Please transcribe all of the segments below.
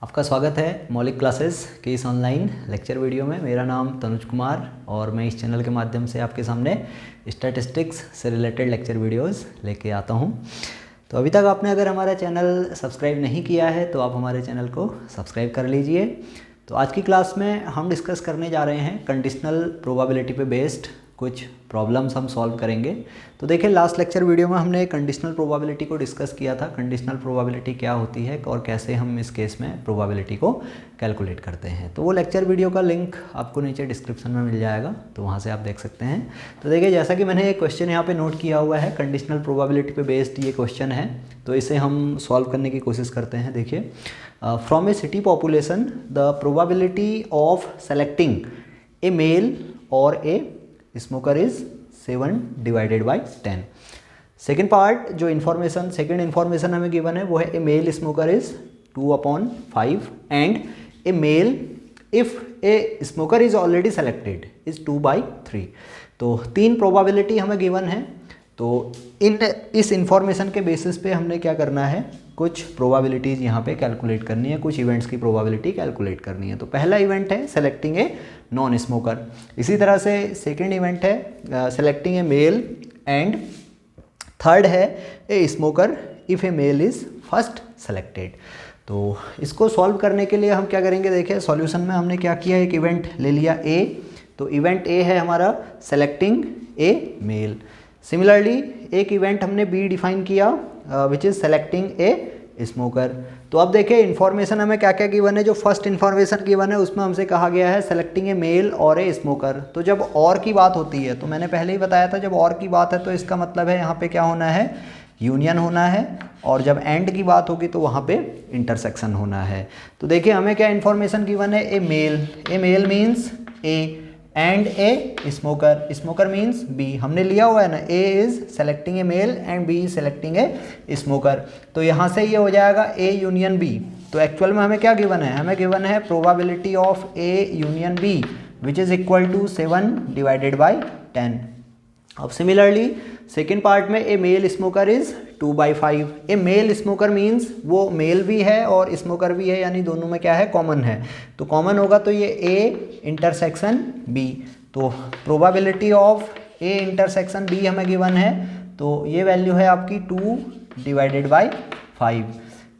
आपका स्वागत है मौलिक क्लासेस के इस ऑनलाइन लेक्चर वीडियो में। मेरा नाम तनुज कुमार और मैं इस चैनल के माध्यम से आपके सामने स्टैटिस्टिक्स से रिलेटेड लेक्चर वीडियोस लेके आता हूं। तो अभी तक आपने अगर हमारा चैनल सब्सक्राइब नहीं किया है तो आप हमारे चैनल को सब्सक्राइब कर लीजिए। तो आज की क्लास में हम डिस्कस करने जा रहे हैं कंडीशनल प्रोबेबिलिटी पे बेस्ड कुछ प्रॉब्लम्स हम सॉल्व करेंगे। तो देखिए, लास्ट लेक्चर वीडियो में हमने कंडीशनल प्रोबेबिलिटी को डिस्कस किया था। कंडीशनल प्रोबेबिलिटी क्या होती है और कैसे हम इस केस में प्रोबेबिलिटी को कैलकुलेट करते हैं। तो वो लेक्चर वीडियो का लिंक आपको नीचे डिस्क्रिप्शन में मिल जाएगा, तो वहाँ से आप देख सकते हैं। तो देखिए, जैसा कि मैंने एक क्वेश्चन यहाँ पे नोट किया हुआ है, कंडीशनल प्रोबेबिलिटी पे बेस्ड ये क्वेश्चन है, तो इसे हम सॉल्व करने की कोशिश करते हैं। देखिए, from a city population the probability of selecting a male और a smoker is 7 divided by 10। Second part जो इन्फॉर्मेशन सेकेंड इन्फॉर्मेशन हमें गिवन है वो है a male smoker is 2/5 and a male if a smoker is already selected is 2/3। तो 3 probability हमें given है। तो इस इंफॉर्मेशन के बेसिस पे हमने क्या करना है, कुछ प्रोबेबिलिटीज़ यहाँ पे कैलकुलेट करनी है, कुछ इवेंट्स की प्रोबेबिलिटी कैलकुलेट करनी है। तो पहला इवेंट है सेलेक्टिंग ए नॉन स्मोकर। इसी तरह से सेकंड इवेंट है selecting a male and third है a smoker if a male is first selected. तो इसको सॉल्व करने के लिए हम क्या करेंगे, देखिए सॉल्यूशन में हमने क्या किया, एक इवेंट ले लिया ए। तो इवेंट ए है हमारा सेलेक्टिंग ए मेल। सिमिलरली एक इवेंट हमने बी डिफाइन किया which is selecting a smoker. तो अब देखिए इन्फॉर्मेशन हमें क्या क्या गिवन है। जो फर्स्ट इन्फॉर्मेशन गिवन है उसमें हमसे कहा गया है सेलेक्टिंग ए मेल और ए स्मोकर। तो जब और की बात होती है, तो मैंने पहले ही बताया था, जब और की बात है तो इसका मतलब है यहाँ पे क्या होना है, यूनियन होना है, और जब एंड की बात होगी तो वहाँ पे इंटरसेक्शन होना है। तो देखिए हमें क्या इन्फॉर्मेशन गिवन है, a male means A and a smoker, smoker means B. हमने लिया हुआ है ना, A is selecting a male and B is selecting a smoker. तो यहाँ से ये हो जाएगा ए यूनियन बी। तो एक्चुअल में हमें क्या गिवन है, हमें गिवन है probability of A union B which is equal to 7 divided by 10। अब सिमिलरली सेकेंड पार्ट में a male smoker is 2/5। A male smoker means वो मेल भी है और स्मोकर भी है, यानी दोनों में क्या है, कॉमन है। तो कॉमन होगा तो ये ए इंटरसेक्शन बी। तो probability of A intersection B हमें गिवन है, तो ये वैल्यू है आपकी 2 डिवाइडेड बाई 5।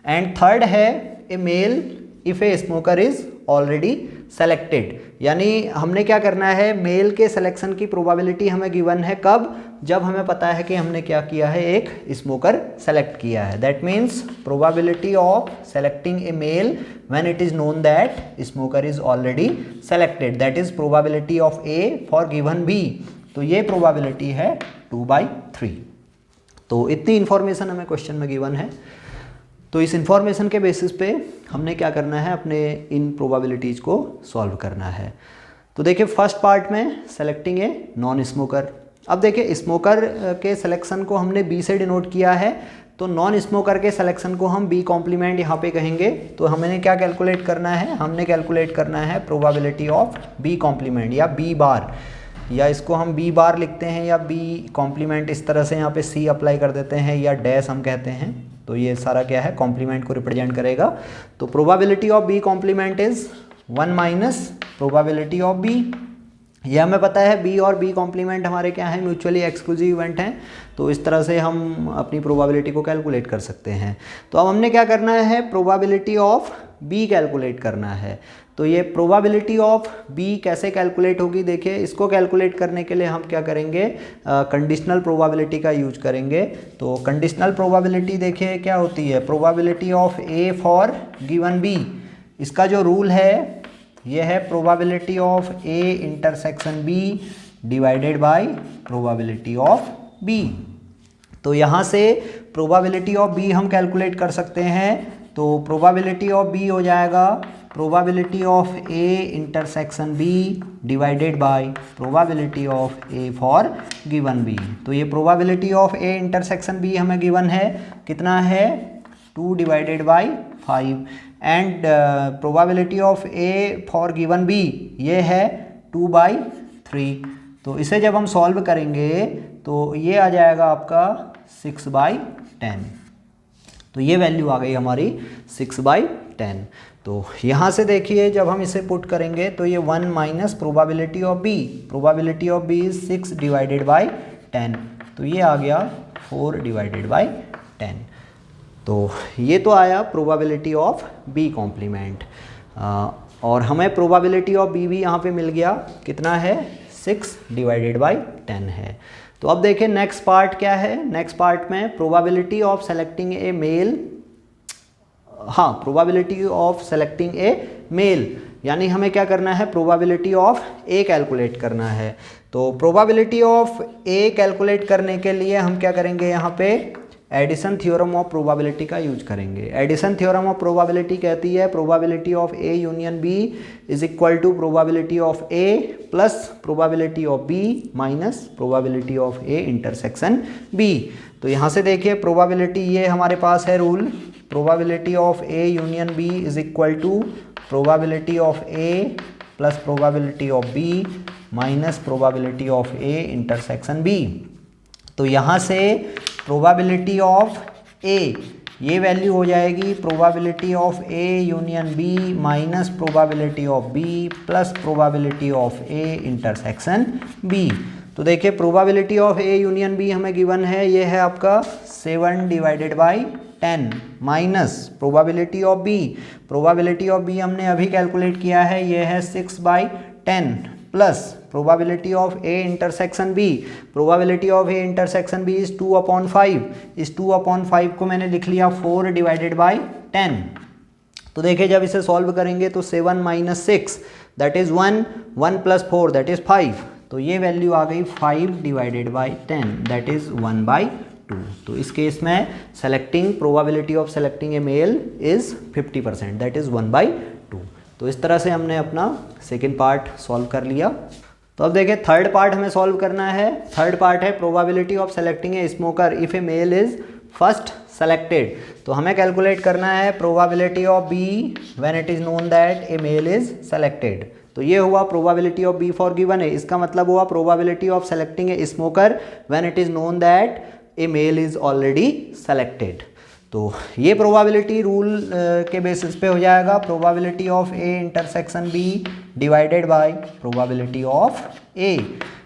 एंड थर्ड है a male if a smoker is already selected. यानी हमने क्या करना है, मेल के सिलेक्शन की प्रोबेबिलिटी हमें गिवन है कब, जब हमें पता है कि हमने क्या किया है, एक स्मोकर सेलेक्ट किया है। That means probability of selecting a male when it is known that smoker is already selected, that is probability of A for given B. तो ये प्रोबेबिलिटी है 2/3। तो इतनी इंफॉर्मेशन हमें क्वेश्चन में गिवन है। तो इस इंफॉर्मेशन के बेसिस पे हमने क्या करना है, अपने इन प्रोबेबिलिटीज़ को सॉल्व करना है। तो देखिए फर्स्ट पार्ट में सेलेक्टिंग ए नॉन स्मोकर। अब देखिए स्मोकर के सिलेक्शन को हमने बी से डिनोट किया है, तो नॉन स्मोकर के सिलेक्शन को हम बी कॉम्प्लीमेंट यहाँ पे कहेंगे। तो हमने क्या कैलकुलेट करना है, हमने कैलकुलेट करना है प्रोबेबिलिटी ऑफ बी कॉम्प्लीमेंट या बी बार, या इसको हम बी बार लिखते हैं या बी कॉम्प्लीमेंट, इस तरह से यहाँ पे सी अप्लाई कर देते हैं, या डैश हम कहते हैं। तो ये सारा क्या है, कॉम्प्लीमेंट को रिप्रेजेंट करेगा। तो probability of B complement is 1 minus probability of B. ये हमें पता है बी और बी कॉम्प्लीमेंट हमारे क्या है, म्यूचुअली एक्सक्लूसिव इवेंट हैं। तो इस तरह से हम अपनी प्रोबेबिलिटी को कैलकुलेट कर सकते हैं। तो अब हमने क्या करना है, प्रोबेबिलिटी ऑफ बी कैलकुलेट करना है। तो ये प्रोबेबिलिटी ऑफ बी कैसे कैलकुलेट होगी, देखिए इसको कैलकुलेट करने के लिए हम क्या करेंगे, कंडीशनल प्रोबेबिलिटी का यूज करेंगे। तो कंडीशनल प्रोबेबिलिटी देखिए क्या होती है, probability of A for given B. इसका जो रूल है ये है probability of A intersection B divided by probability of B. तो यहाँ से प्रोबेबिलिटी ऑफ बी हम कैलकुलेट कर सकते हैं। तो प्रोबेबिलिटी ऑफ बी हो जाएगा probability of A intersection B divided by probability of A for given B. तो ये probability of A intersection B हमें गिवन है, कितना है, 2 divided by 5। And probability of A for given B ये है 2/3। तो इसे जब हम सॉल्व करेंगे तो ये आ जाएगा आपका 6/10। तो ये वैल्यू आ गई हमारी 6/10। तो यहाँ से देखिए जब हम इसे पुट करेंगे तो ये 1 minus probability of B, probability of B is 6 divided by 10, तो ये आ गया 4 डिवाइडेड बाई 10। तो ये तो आया प्रोबेबिलिटी ऑफ बी कॉम्प्लीमेंट, और हमें प्रोबेबिलिटी ऑफ बी भी यहाँ पे मिल गया, कितना है 6 डिवाइडेड बाई 10 है। तो अब देखें नेक्स्ट पार्ट क्या है, नेक्स्ट पार्ट में probability of selecting a male, हाँ probability of selecting a male, यानी हमें क्या करना है, प्रोबेबिलिटी ऑफ ए कैलकुलेट करना है। तो प्रोबेबिलिटी ऑफ ए कैलकुलेट करने के लिए हम क्या करेंगे, यहाँ पे एडिशन थ्योरम ऑफ प्रोबेबिलिटी का यूज करेंगे। एडिशन थ्योरम ऑफ प्रोबेबिलिटी कहती है probability of A union B is equal to probability of A plus probability of B minus probability of A intersection B. तो यहाँ से देखिए प्रोबेबिलिटी, ये हमारे पास है rule, probability of A union B is equal to probability of A plus probability of B minus probability of A intersection B. तो यहाँ से प्रोबेबिलिटी ऑफ ए, ये वैल्यू हो जाएगी probability of A union B minus probability of B plus probability of A intersection B. तो देखिए probability of A union B हमें given है, ये है आपका 7 divided by 10 minus probability of B, probability of B हमने अभी कैलकुलेट किया है, ये है 6 by 10 plus probability of A intersection B, probability of A intersection B is 2/5, इस 2/5 को मैंने लिख लिया 4 डिवाइडेड बाई 10। तो देखिए जब इसे सॉल्व करेंगे तो 7 minus 6 that is 1, 1 plus 4 that is 5, तो ये वैल्यू आ गई 5 डिवाइडेड बाई 10 दैट इज 1/2। तो इस केस में selecting probability of selecting a male is 50% that is 1/2। तो इस तरह से हमने अपना सेकेंड पार्ट सॉल्व कर लिया। तो अब देखिए थर्ड पार्ट हमें सॉल्व करना है। थर्ड पार्ट है probability of selecting a smoker if a male is first selected. तो हमें कैलकुलेट करना है probability of B when it is known that a male is selected. तो ये हुआ probability of B for given है, इसका मतलब हुआ probability of selecting a smoker when it is known that a male is already selected. तो ये probability rule के बेसिस पे हो जाएगा probability of A intersection B divided by probability of A.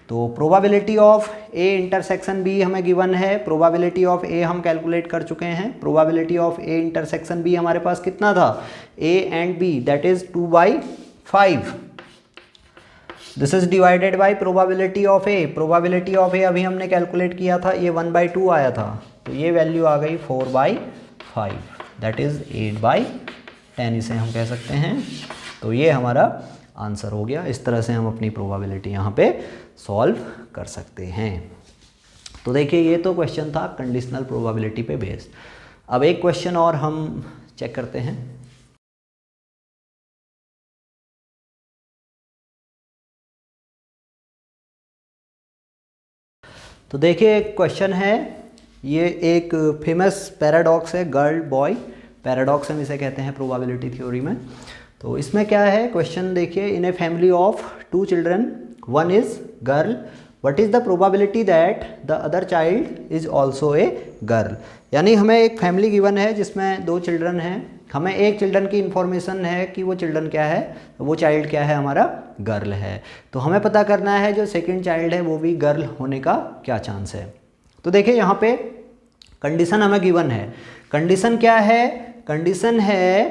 तो probability of A intersection B हमें given है, probability of A हम कैलकुलेट कर चुके हैं। Probability of A intersection B हमारे पास कितना था, A and B that is 2/5। This is divided by probability of A, probability of A अभी हमने कैलकुलेट किया था, ये 1/2 आया था, तो ये वैल्यू आ गई 4/5 दैट इज 8/10 इसे हम कह सकते हैं। तो ये हमारा आंसर हो गया। इस तरह से हम अपनी प्रोबेबिलिटी यहाँ पे सॉल्व कर सकते हैं। तो देखिए ये तो क्वेश्चन था कंडीशनल प्रोबेबिलिटी पे बेस्ड। अब एक क्वेश्चन और हम चेक करते हैं। तो देखिए एक क्वेश्चन है, ये एक फेमस पैराडॉक्स है, गर्ल बॉय पैराडॉक्स हम इसे कहते हैं प्रोबेबिलिटी थ्योरी में। तो इसमें क्या है क्वेश्चन देखिए, in a family of 2 children, one is girl, what is the probability that the other child is also a girl. यानी हमें एक फैमिली गिवन है जिसमें 2 चिल्ड्रन हैं, हमें एक चिल्ड्रन की इन्फॉर्मेशन है कि वो चिल्ड्रन क्या है, वो चाइल्ड क्या है, हमारा गर्ल है। तो हमें पता करना है जो सेकंड चाइल्ड है वो भी गर्ल होने का क्या चांस है। तो देखिए यहाँ पे कंडीशन हमें गिवन है, कंडीशन क्या है, कंडीशन है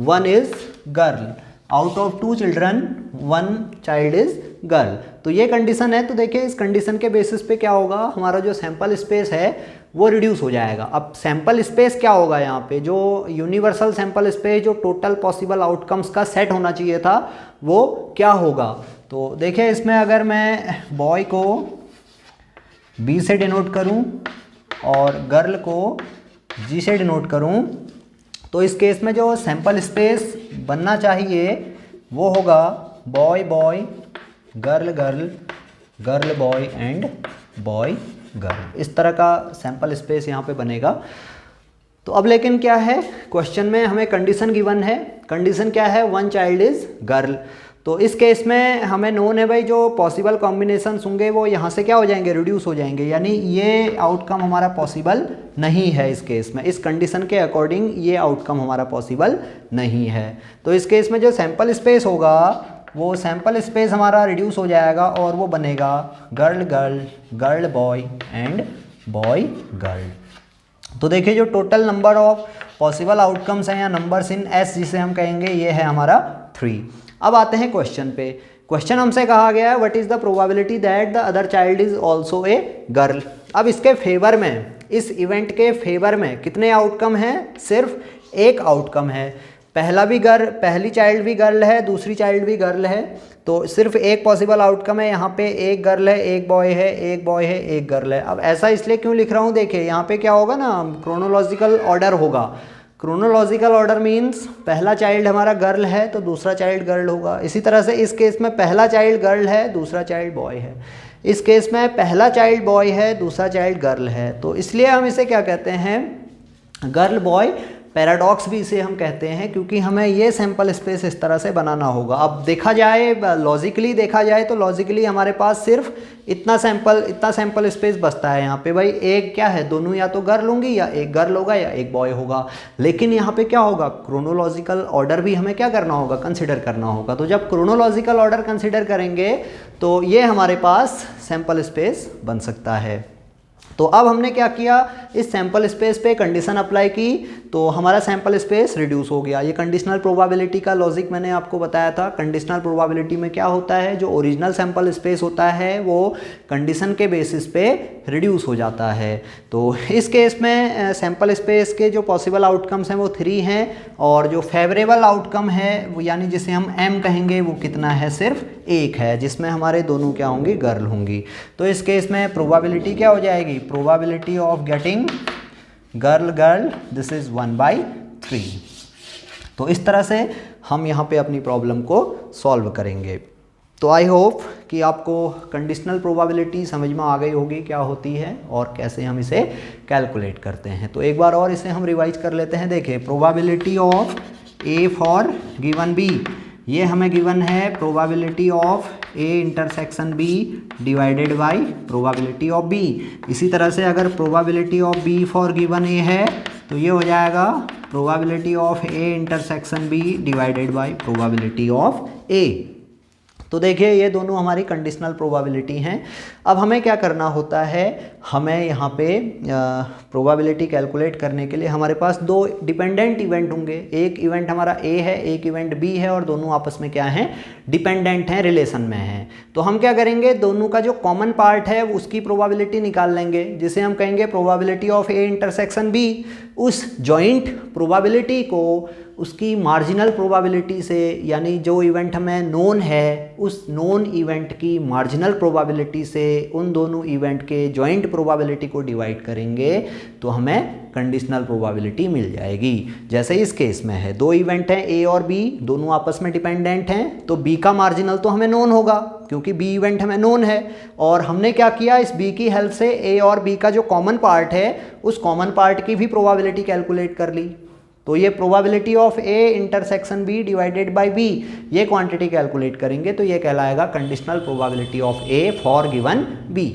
1 is girl, out of 2 children 1 child is girl. तो ये कंडीशन है। तो देखिए इस कंडीशन के बेसिस पे क्या होगा, हमारा जो सैंपल स्पेस है वो रिड्यूस हो जाएगा। अब सैंपल स्पेस क्या होगा, यहाँ पे जो यूनिवर्सल सैंपल स्पेस जो टोटल पॉसिबल आउटकम्स का सेट होना चाहिए था वो क्या होगा। तो देखिए इसमें अगर मैं बॉय को बी से डिनोट करूँ और गर्ल को जी से डिनोट करूँ, तो इस केस में जो सैंपल स्पेस बनना चाहिए वो होगा boy boy, girl girl, girl boy and boy girl. इस तरह का सैंपल स्पेस यहाँ पे बनेगा। तो अब लेकिन क्या है, क्वेश्चन में हमें कंडीशन गिवन है, कंडीशन क्या है, 1 चाइल्ड इज गर्ल। तो इस केस में हमें नोन है भाई जो पॉसिबल कॉम्बिनेशन होंगे वो यहाँ से क्या हो जाएंगे, रिड्यूस हो जाएंगे, यानी ये आउटकम हमारा पॉसिबल नहीं है इस केस में। इस कंडीशन के अकॉर्डिंग ये आउटकम हमारा पॉसिबल नहीं है। तो इस केस में जो सैंपल स्पेस होगा वो सैंपल स्पेस हमारा रिड्यूस हो जाएगा और वो बनेगा girl girl, girl boy and boy girl. तो देखिए जो total number of possible outcomes हैं या नंबर्स इन एस जिसे हम कहेंगे ये है हमारा 3। अब आते हैं क्वेश्चन पे। क्वेश्चन हमसे कहा गया है what is the probability that the other child is also a girl. अब इसके फेवर में, इस इवेंट के फेवर में कितने आउटकम हैं, सिर्फ एक आउटकम है। पहली चाइल्ड भी गर्ल है, दूसरी चाइल्ड भी गर्ल है, तो सिर्फ एक पॉसिबल आउटकम है। यहाँ पे एक गर्ल है, एक बॉय है, एक बॉय है, एक गर्ल है। अब ऐसा इसलिए क्यों लिख रहा हूँ, देखिए यहाँ पे क्या होगा ना, क्रोनोलॉजिकल ऑर्डर होगा। क्रोनोलॉजिकल ऑर्डर मीन्स पहला चाइल्ड हमारा गर्ल है तो दूसरा चाइल्ड गर्ल होगा। इसी तरह से इस केस में पहला चाइल्ड गर्ल है, दूसरा चाइल्ड बॉय है। इस केस में पहला चाइल्ड बॉय है, दूसरा चाइल्ड गर्ल है, तो इसलिए हम इसे क्या कहते हैं, गर्ल बॉय पैराडॉक्स भी इसे हम कहते हैं, क्योंकि हमें ये सैंपल स्पेस इस तरह से बनाना होगा। अब देखा जाए, लॉजिकली देखा जाए तो लॉजिकली हमारे पास सिर्फ इतना सैंपल स्पेस बचता है। यहाँ पे भाई एक क्या है, दोनों या तो गर्ल होंगी या एक गर्ल होगा या एक बॉय होगा। लेकिन यहाँ पे क्या होगा, क्रोनोलॉजिकल ऑर्डर भी हमें क्या करना होगा, कंसिडर करना होगा। तो जब क्रोनोलॉजिकल ऑर्डर कंसिडर करेंगे तो ये हमारे पास सैंपल स्पेस बन सकता है। तो अब हमने क्या किया, इस सैंपल स्पेस पे कंडीशन अप्लाई की तो हमारा सैंपल स्पेस रिड्यूस हो गया। ये कंडीशनल प्रोबेबिलिटी का लॉजिक मैंने आपको बताया था। कंडीशनल प्रोबेबिलिटी में क्या होता है, जो ओरिजिनल सैंपल स्पेस होता है वो कंडीशन के बेसिस पे रिड्यूस हो जाता है। तो इस केस में सैंपल स्पेस के जो पॉसिबल आउटकम्स हैं वो 3 हैं, और जो फेवरेबल आउटकम है वो यानी जिसे हम एम कहेंगे वो कितना है, सिर्फ 1 है, जिसमें हमारे दोनों क्या होंगी, गर्ल होंगी। तो इस केस में प्रोबेबिलिटी क्या हो जाएगी, probability of getting girl girl this is 1/3। तो इस तरह से हम यहाँ पे अपनी प्रॉब्लम को सॉल्व करेंगे। तो आई होप कि आपको कंडीशनल प्रोबेबिलिटी समझ में आ गई होगी क्या होती है और कैसे हम इसे कैलकुलेट करते हैं। तो एक बार और इसे हम रिवाइज कर लेते हैं। देखिए probability of A for given B, ये हमें गिवन है probability of A intersection B divided by probability of B. इसी तरह से अगर probability of B for given A है तो ये हो जाएगा probability of A intersection B divided by probability of A. तो देखिए ये दोनों हमारी कंडीशनल प्रोबेबिलिटी हैं। अब हमें क्या करना होता है, हमें यहाँ पे प्रोबेबिलिटी कैलकुलेट करने के लिए हमारे पास 2 डिपेंडेंट इवेंट होंगे। एक इवेंट हमारा ए है, एक इवेंट बी है, और दोनों आपस में क्या हैं, डिपेंडेंट हैं, रिलेशन में हैं। तो हम क्या करेंगे, दोनों का जो कॉमन पार्ट है उसकी प्रोबेबिलिटी निकाल लेंगे, जिसे हम कहेंगे probability of A intersection B. उस जॉइंट प्रोबेबिलिटी को उसकी मार्जिनल प्रोबेबिलिटी से, यानी जो इवेंट हमें नोन है उस नोन इवेंट की मार्जिनल प्रोबेबिलिटी से उन दोनों इवेंट के जॉइंट प्रोबेबिलिटी को डिवाइड करेंगे तो हमें कंडीशनल प्रोबेबिलिटी मिल जाएगी। जैसे इस केस में है, 2 इवेंट हैं ए और बी, दोनों आपस में डिपेंडेंट हैं, तो बी का मार्जिनल तो हमें नोन होगा क्योंकि बी इवेंट हमें नोन है। और हमने क्या किया, इस बी की हेल्प से ए और बी का जो कॉमन पार्ट है उस कॉमन पार्ट की भी प्रोबेबिलिटी कैलकुलेट कर ली। तो ये probability of A intersection B divided by B, ये क्वांटिटी कैलकुलेट करेंगे तो ये कहलाएगा conditional probability of A for given B.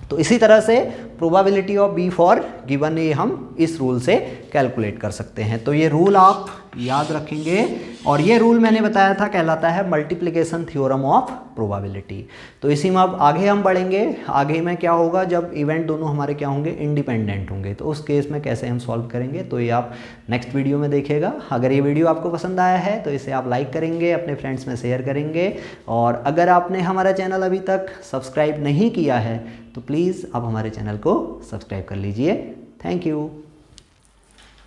तो इसी तरह से probability of B for given A हम इस रूल से कैलकुलेट कर सकते हैं। तो ये रूल आप याद रखेंगे, और ये रूल मैंने बताया था कहलाता है मल्टीप्लिकेशन थ्योरम ऑफ प्रोबेबिलिटी। तो इसी में अब आगे हम बढ़ेंगे। आगे में क्या होगा, जब इवेंट दोनों हमारे क्या होंगे, इंडिपेंडेंट होंगे, तो उस केस में कैसे हम सॉल्व करेंगे तो ये आप नेक्स्ट वीडियो में देखिएगा। अगर ये वीडियो आपको पसंद आया है तो इसे आप लाइक करेंगे, अपने फ्रेंड्स में शेयर करेंगे, और अगर आपने हमारा चैनल अभी तक सब्सक्राइब नहीं किया है तो प्लीज़ आप हमारे चैनल को सब्सक्राइब कर लीजिए। Thank you.